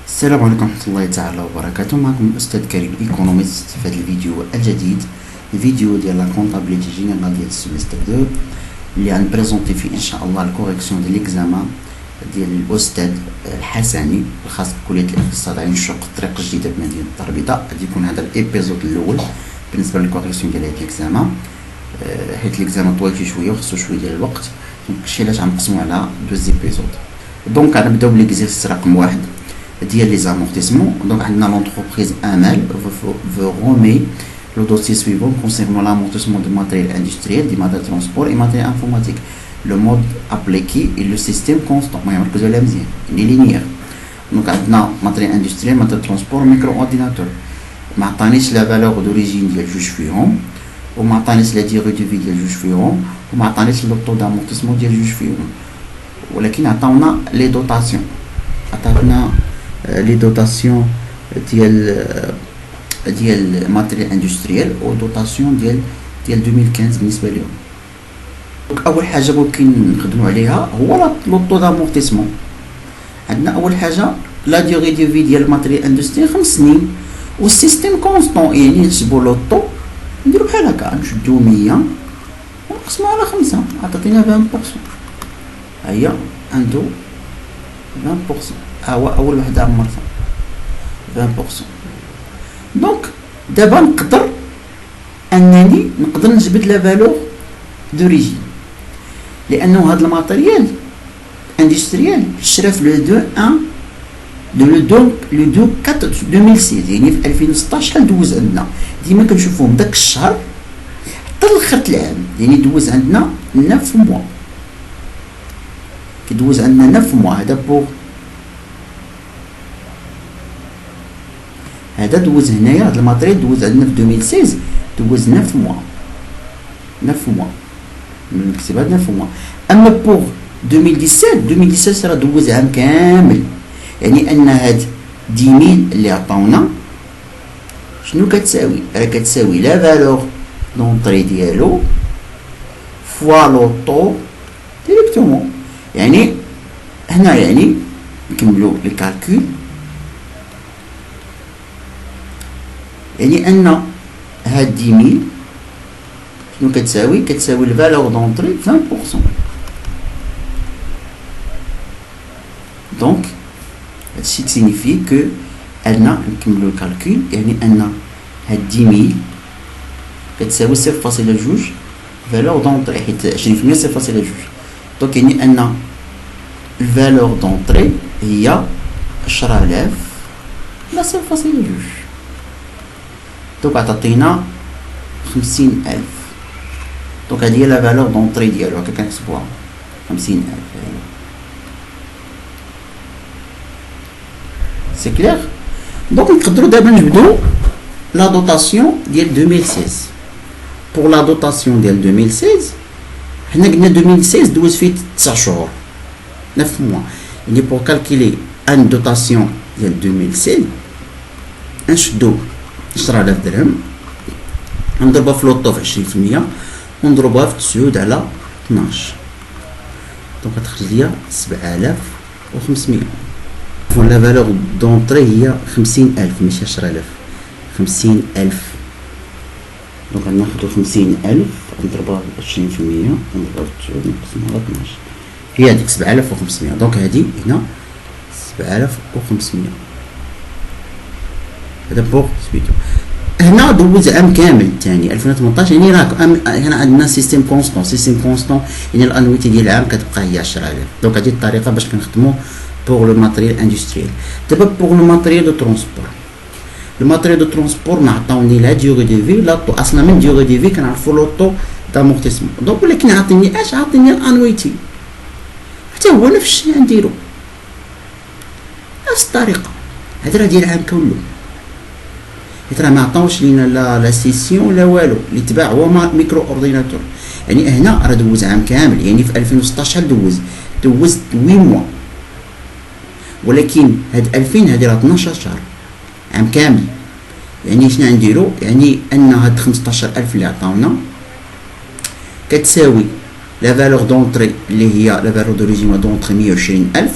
السلام عليكم ورحمة الله تعالى وبركاته. معكم الأستاذ كريم إيكونوميست في هذا الفيديو الجديد، الفيديو ديال لا كونطابيليتي جينيرال ديال السيمستر 2 اللي غنبريزونتي فيه إن شاء الله الكوريكسيون ديال ليكزامان ديال الأستاذ الحسني الخاص بكلية الاقتصاد عين الشوق الطريق الجديدة بمدينة الدار. غادي يكون هذا الإيبيزود الأول بالنسبة للكوريكسيون ديال هاد ليكزامان، حيت ليكزامان طويل فيه شوية وخصو شوية ديال الوقت، دونك هادشي علاش غنقسمو على دوز إيبيزود. دونك غنبداو بليكزيرسيس رقم 1 ديال لي زامورتيسمون. دونك عندنا لونتربريز امال veut remet le dossier suivant concernant l'amortissement de matériel industriel, du matériel transport et matériel informatique. Le mode appliqué et le système constant. ما يركزوا عليها مزيان، يعني لينيير. دونك عندنا ماتريال اندستريال، ماتريال ترونسبور، ميكرو اورديناتور. ما عطانيش لا فالور دوريجين ديال جوج فيهم، وما عطانيش لا ديغي دو في ديال جوج فيهم، وما عطانيش لو طو دامورتيسمون ديال جوج فيهم، ولكن عطاونا لي دوطاسيون. عطاونا لي دوطاسيون ديال ماتريال اندستريال و دوطاسيون ديال 2015 بالنسبه لهم. دونك اول حاجه ممكن نخدموا عليها هو لو طو دامورتيسمون. عندنا اول حاجه لا ديغي دو في ديال ماتريال اندستريال 5 سنين و السيستيم كونستون، يعني نحسبوا لو طو نديرو بحال هكا، نشدو 100 ونقسمو على 5 عطاتينا 20%. هي عنده 20%، هو اول وحده عمرتها 20%. دونك دابا نقدر نجبد لا فالور دوريجين، لانه هاد الماتيريال اندستريال شرا في لو 4 2016، يعني في 2016 شحال دوز عندنا. ديما كنشوفوهم داك الشهر حتى لاخر العام، يعني دوز عندنا 9 موا، كيدوز عندنا 9 موا. هذا بوغ هذا دوز هنايا، هاد الماتريال دوز عندنا في 2016 دوز 9 موا، 9 موا نكتب هاد 9 موا. اما بوغ 2017 راه دوز عام كامل، يعني ان هاد 10000 اللي عطاونا شنو كتساوي؟ راه كتساوي لا فالور دونطري ديالو فوا لو طو ديريكتومون. يعني هنا يعني نكملو لي كالكول، يعني ان هاد 10000 شنو كتساوي؟ كتساوي الفالور دونطري 20%. دونك هادشي سينيفي كو أنا نكملو الكالكول، يعني ان هاد 10000 كتساوي 0.2 فالور دونطري، حيت 20% 0.2. دونك يعني ان الفالور دونطري هي 10000 لا 0.2. دونك عطاتينا 50000. دونك هادي هي لا فالور دونطري ديالو، هكا كنحسبوها 50000. سي كلير. دونك نقدروا دابا نجبدو لا دوطاسيون ديال 2016. بور لا دوطاسيون ديال 2016 حنا قلنا 2016 دوز فيه 9 شهور 9 موا، يعني بور كالكيلي ان دوطاسيون ديال 2016 نشدو 10000 درهم نضربها في لوطو في 20% ونضربها في 9 على 12، دونك غتخرج ليا 7500. لا فالور دونطري هي 50000 ماشي 10000، 50000. دونك غناخدو 50000 نضربها ب 20% نضربها في 9 نقسمها على 12، هي هاديك 7500. دونك هادي هنا 7500. هذا بوغ سميتو. هنا دوز عام كامل ثاني 2018، يعني راك هنا عندنا سيستيم كونستون. سيستيم كونستون يعني الانويتي ديال العام كتبقى هي 10000. دونك هذه الطريقه باش كنخدمو بوغ لو ماتريال اندستريال. دابا بوغ لو ماتريال دو ترونسبور، لو ماتريال دو ترونسبور ما عطاوني لا ديغي دو في لا طو. اصلا من ديغي دو في كنعرفو لو طو دامورتيسمون، دونك ولكن عاطيني اش؟ عاطيني الانويتي، حتى هو نفس الشيء نديرو نفس الطريقه. هذا راه ديال العام كله، حيت راه ما عطاوش لينا لا سيسيون لا والو. اللي تباع هو ميكرو اورديناتور، يعني هنا راه دوز عام كامل، يعني في 2016 شحال دوز 8 موا، ولكن هاد 2000 هادي راه 12 شهر عام كامل. يعني شنو نديرو؟ يعني ان هاد 15000 اللي عطاونا كتساوي لا فالور دونطري اللي هي لا فالور دوريجين دونطري 120000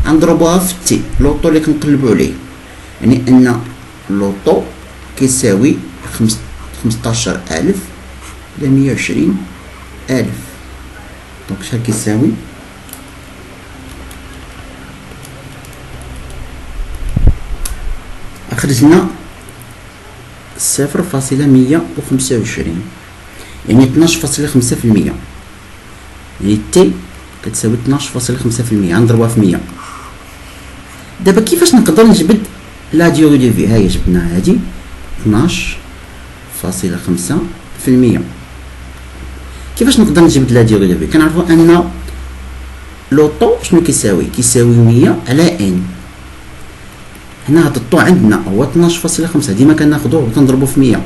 غنضربوها في تي لوطو اللي كنقلبو عليه، يعني ان لوطو كيساوي 15000 على 120000. دونك شحال كيساوي؟ خرجنا 0.125 يعني 12.5%، يعني تي كتساوي 12.5%. غنضربوها في 100. دابا كيفاش نقدر نجبد لا ديوري دو في؟ هاهي جبدناها، هادي 12.5%. كيفاش نقدر نجبد لا ديوري دو في؟ كنعرفو ان لوطو شنو كيساوي؟ كيساوي 100 على ان. هنا هاد الطو عندنا هو 12.5، ديما كناخدوه وكنضربو في 100،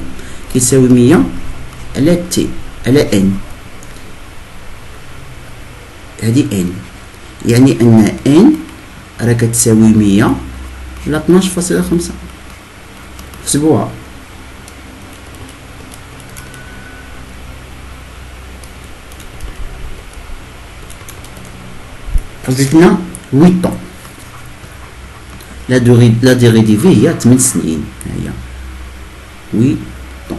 كيساوي 100 على تي على ان. هادي ان، يعني ان ان راه كتساوي 100 على 12.5. حسبوها. خرجتنا 8 طون. لا دوري دي في هي 8 سنين، هي 8 طون.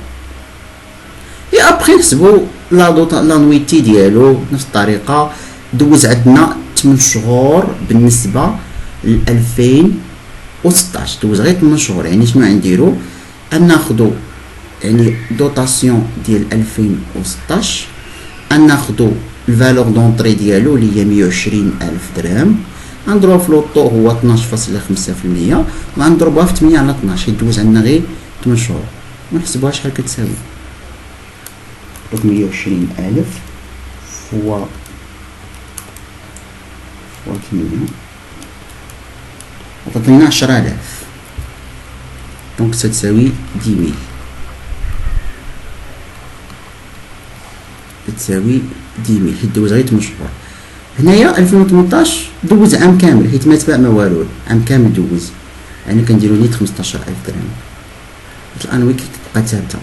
اي ابخي نحسبو لانويتي ديالو بنفس الطريقه. دوز عندنا 8 شهور بالنسبه ل 2016، دوز غير 8 شهور. يعني شنو غنديرو؟ ناخدو يعني دوطاسيون ديال 2016، ناخدو الفالور دونطري ديالو اللي هي 120000 درهم، غنضربوها في لوطو هو 12.5%، وغنضربوها في 8 على 12، يدوز عندنا غير 8 شهور، ونحسبوها شحال كتساوي. دونك 120000 فوا 8 عطاتنا 10000، دونك ستساوي 10000، تساوي 10000 حيت دوز غير 8 شهور. هنايا 2018 دوز عام كامل حيت ما تباع ما والو، عام كامل دوز، يعني كنديرو نيت 15000 درهم. الانوي كتبقى ثابته.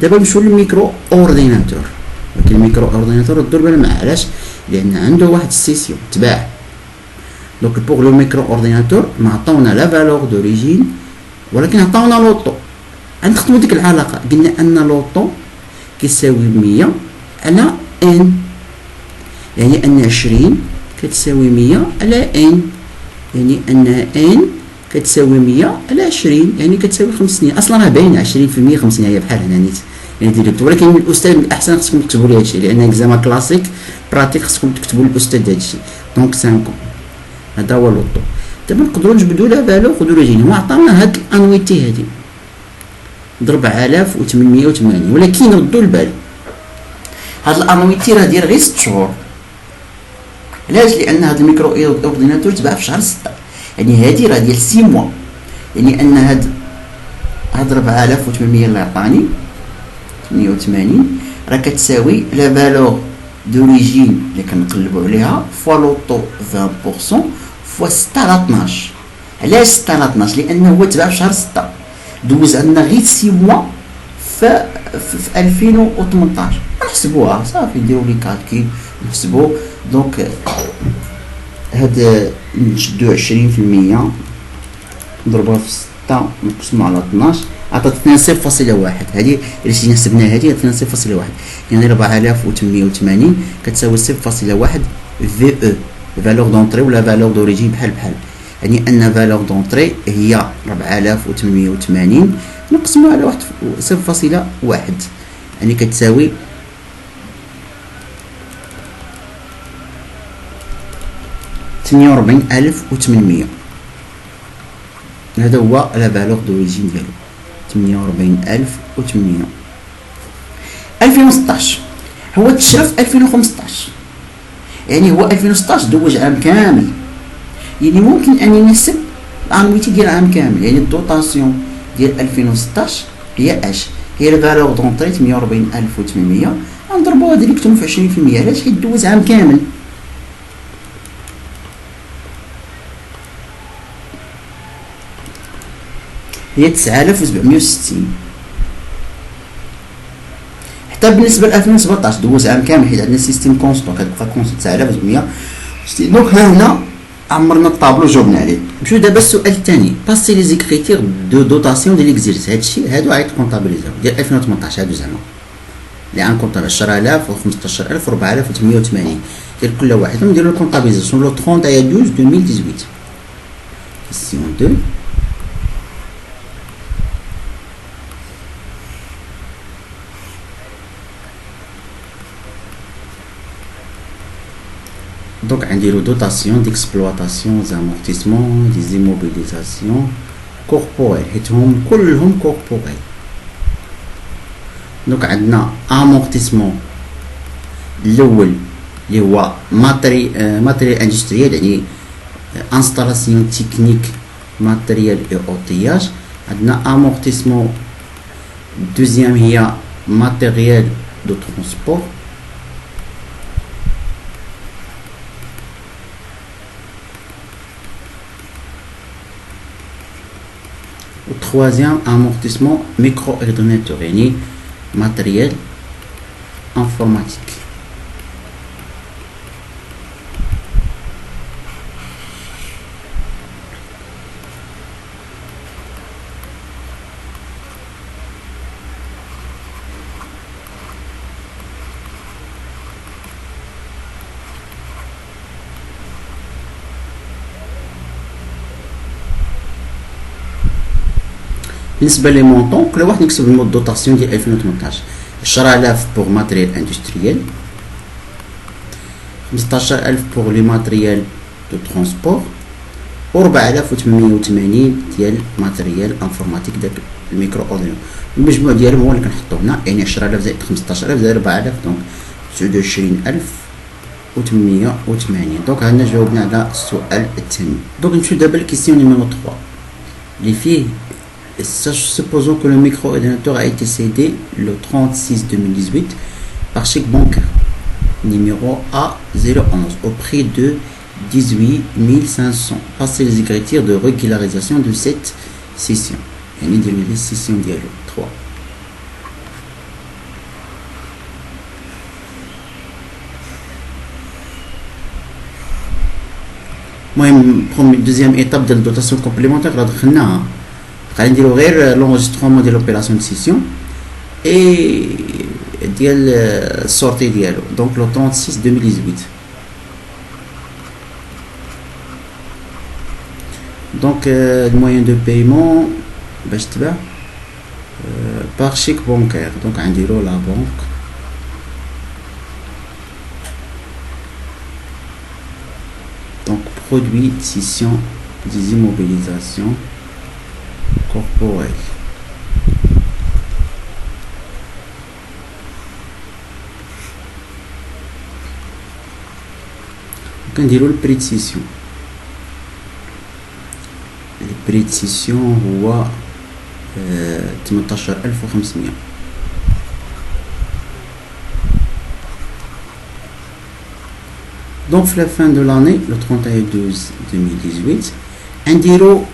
دابا نمشيو للميكرو اورديناتور، ولكن الميكرو اورديناتور دور بالنا معاه. علاش؟ لان عنده واحد السيسيون تباع. دونك بوغ لو ميكرو اورديناتور ما عطاونا لا فالور دوريجين، ولكن عطاونا لوطو. غنخدمو ديك العلاقه، قلنا ان لوطو كيساوي 100 على ان، يعني ان 20 كتساوي 100 على ان، يعني ان ان كتساوي 100 على 20، يعني كتساوي 5 سنين. اصلا راه باينه 20% 5 سنين، هي بحال هنا نيت يعني ديريكت. ولكن الاستاذ الاحسن خصكم تكتبوا لي هادشي، لان اكزامان كلاسيك براتيك خصكم تكتبوا للاستاذ هادشي. دونك 5 هذا هو لوطو. دابا نقدروا نجبدوا لا فالور دوريجين. هو عطانا هاد الانويتي هادي ب 4880، ولكن ردوا البال هاد الانويتي راه داير غير 6 شهور. علاش؟ لان هاد الميكرو اورديناتور تباع في شهر 6، يعني هادي راه ديال 6 موا، يعني ان هاد 4800 اللي عطاني 88 راه كتساوي لا فالور دوريجين اللي كنقلبوا عليها فوا لوطو 20% فوا 6 على 12. علاش 6 على 12؟ لان هو تباع في شهر 6، دوز عندنا غير 6 موا في 2018. نحسبوها صافي، نديرو لي كالكيل نحسبو. دونك هاد نشدو 20% نضربوها في 6 نقسمو على 12 عطاتنا 0.1. هادي اللي جينا حسبناها هادي عطاتنا 0.1، يعني 4880 كتساوي 0.1 في او فالور دونطري ولا فالور دوريجين بحال بحال. يعني ان فالور دونطري هي 4880 نقسمو على 0.1، يعني كتساوي 48800. هذا هو لا فالور دوريجين ديالو 48800. 2016 هو تشرف 2015، يعني هو 2016 دوج عام كامل، يعني ممكن اني نحسب الانويتي ديال عام كامل. يعني الدوطاسيون ديال 2016 هي اش؟ هي الفالور دونطري 480800، غنضربوها ديريكتوم في 20%. علاش؟ حيت دوز عام كامل. هي 9760. حتى بالنسبه ل 2017 دوز عام كامل حيت عندنا سيستيم كونستون كتبقى كونستون 9760. دونك ها هنا عمرنا الطابلو جاوبنا عليه. نمشيو دابا السؤال الثاني، باسي لي زيكريتير دو دوتاسيون ديال ليكزيرسيس. هادشي هادو غادي كونطابيليزاو ديال 2018 هادو زعما اللي غنكونطابل 10000 و 15000 و 4880 ديال كل واحد نديرو الكونطابيليزاسيون لو 30 تاع 12 2018. كيسيون 2 donc غنديرو دوتاسيون ديكسبلواتاسيون زامورتيسمون دي زيموبيليزاسيون كوربوريل حيتهم كلهم كوربوريل. دونك عندنا امورتيسمون الاول اللي هو ماتريال اندستريال يعني انستالاسيون تكنيك ماتريال اي اوتياج. عندنا امورتيسمون دوزيام هي ماتريال دو ترونسبور. Troisième amortissement micro-ordinateur, yani matériel informatique. بالنسبه لي مونطون كل واحد نكتب المود دوطاسيون ديال 2018. 10000 بوغ ماتريال اندستريال، 15000 بوغ لي ماتريال دو ترونسبور، و 4880 ديال ماتريال انفورماتيك داك الميكرو اورديناتور. المجموع ديالهم هو اللي كنحطو هنا، يعني 10000 زائد 15000 زائد 4000 دونك 29880. دونك هنا جاوبنا على السؤال الثاني. دونك نمشيو دابا لكيسيون نيميرو 3 اللي فيه supposons que le micro-ordinateur a été cédé le 36-2018 par chèque bancaire numéro A011 au prix de 18 500. Passez les écritures de régularisation de cette session. Et les sessions dialogue 3. Deuxième étape de la dotation complémentaire, غادي نديرو غير لونجسترومون ديال لوبيراسيون دو سيسيون اي ديال السورتي ديالو. دونك لو 36 2018. دونك الموين دو بايمون باش تباع باغ شيك بونكير. دونك غنديرو لا بونك دونك برودوي سيسيون دي immobilisations corporelle. كنديرو البري دو سيسيون. البري دو سيسيون هو 18500. دونك في لا فان دو لاني لو 31/12/2018 نديرو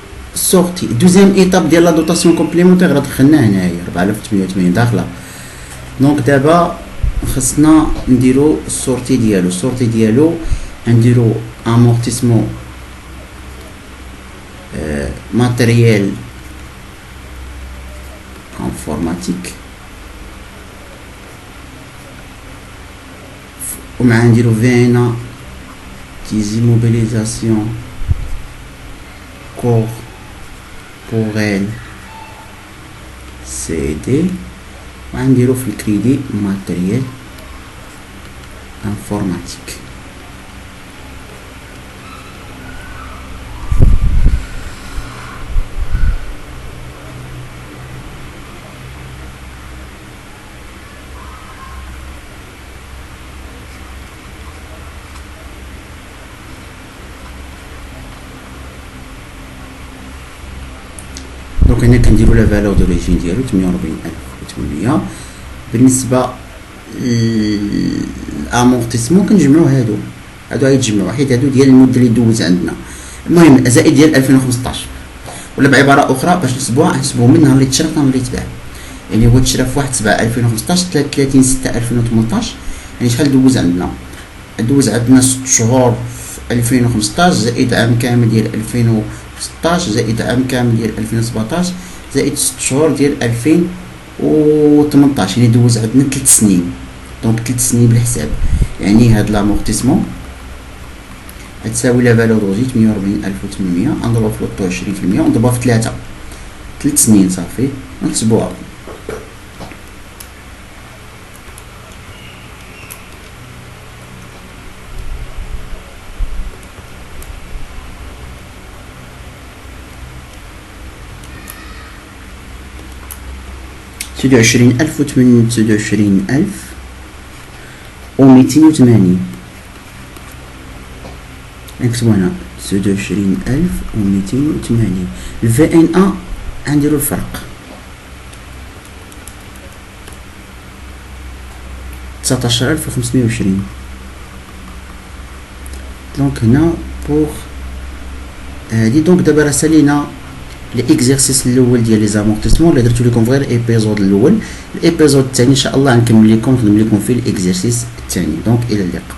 sorti. Deuxième étape de la dotation complémentaire دخلنا هنايا 4880 داخله. دونك دابا خصنا نديرو السورتي ديالو. السورتي ديالو نديرو امورتيسمون ماتريال انفورماتيك ومع نديرو فينا دي زيموبيليزاسيون كور بوغيل سيدي وغنديرو في الكريدي ماتريال انفورماتيك. دونك هنا كنديرو لا فالور دوريجين ديالو 48800. بالنسبه للامورتيسمون كنجمعو هادو غيتجمعو حيت هادو ديال المده اللي دوز عندنا. المهم زائد ديال 2015 ولا بعباره اخرى باش نحسبوها نحسبوه من نهار اللي تشرى حتى نهار اللي تباع. يعني هو تشرى في 1/7/2015 30/6/2018 يعني شحال دوز عندنا؟ دوز عندنا 6 شهور 2015 زائد عام كامل ديال 2016 زائد عام كامل ديال 2017 زائد 6 شهور ديال 2018، يعني دوز عندنا 3 سنين. دونك 3 سنين بالحساب، يعني هاد لامورتيسمون غتساوي لا فالور لوجيك 140800 نضربها في لوطو 20% ونضربها في 3 سنين صافي نحسبوها. تسعود وعشرين ألف تسعود وعشرين ألف وميتين وثمانين، نكتبو هنا 29280. الفي ان ا غنديرو الفرق 19520. دونك هنا بوغ هادي. دونك دابا راه سالينا الاكزرسيس الاول ديال لي زامورتيسمون اللي درتو لكم غير الايبيزود الاول. الايبيزود الثاني ان شاء الله غنكمل لكم نخدم لكم فيه الاكزرسيس الثاني. دونك الى اللقاء.